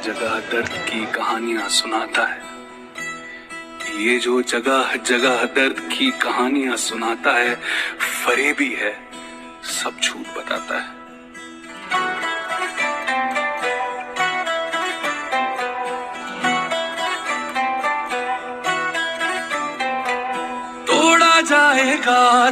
जगह दर्द की कहानियां सुनाता है। ये जो जगह जगह दर्द की कहानियां सुनाता है, फरेबी है, सब झूठ बताता है। तोड़ा जाएगा